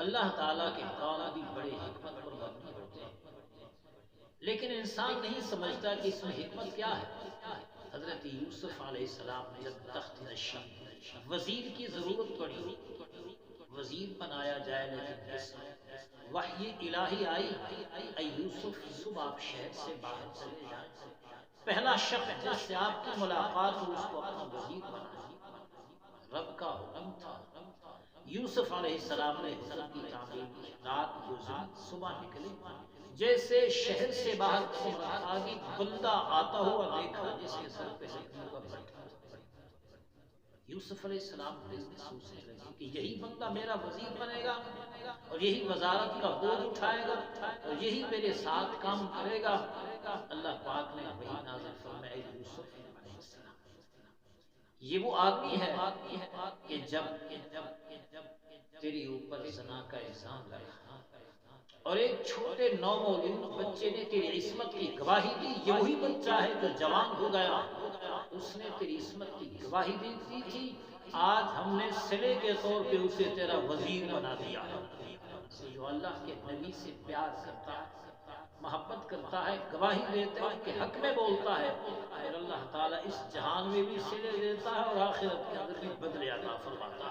اللہ تعالیٰ کے کام بھی بڑے حکمت پر مبنی ہوتے ہیں، لیکن انسان نہیں سمجھتا کہ اس میں حکمت کیا ہے۔ حضرت یوسف علیہ السلام نے جب تخت نشین وزیر کی ضرورت پڑی، وزیر بنایا جائے، لیکن کس میں وحی الہی آئی، اے یوسف صبح آپ شہر سے باہر چلے جائیں، پہلا شخص جس سے آپ کی ملاقات ہو اس کو اپنا وزیر بنائیں۔ رب کا حکم تھا۔ یوسف علیہ السلام نے حکم کی تعمیل کی، رات گزری، صبح نکلے، جیسے شہر سے باہر آگے بندہ آتا ہوا دیکھا جس کے سر پہ لکڑیوں کا بٹھا۔ یوسف علیہ السلام دل میں سوچنے لگے کہ یہی بندہ میرا وزیر بنے گا اور یہی وزارت کا بوجھ اٹھائے گا اور یہی میرے ساتھ کام کرے گا۔ اللہ پاک نے وحی نازل فرمایا، یوسف علیہ السلام، یہ وہ آدمی ہے کہ جب تیرے اوپر زنا کا الزام لگا اور ایک چھوٹے نومولود بچے نے تیری عصمت کی گواہی دی، یہ وہی بچہ ہے جو جوان ہو گیا، اس نے تیری عصمت کی گواہی دی تھی، آج ہم نے صلے کے طور پہ اسے تیرا وزیر بنا دیا۔ جو اللہ کے نبی سے پیار کرتا ہے، محبت کرتا ہے، گواہی دیتے ہیں، ان کے حق میں بولتا ہے، اور اللہ تعالیٰ اس جہان میں بھی صلے دیتا ہے اور آخرت کے اندر بھی بدلے عطا فرماتا ہے۔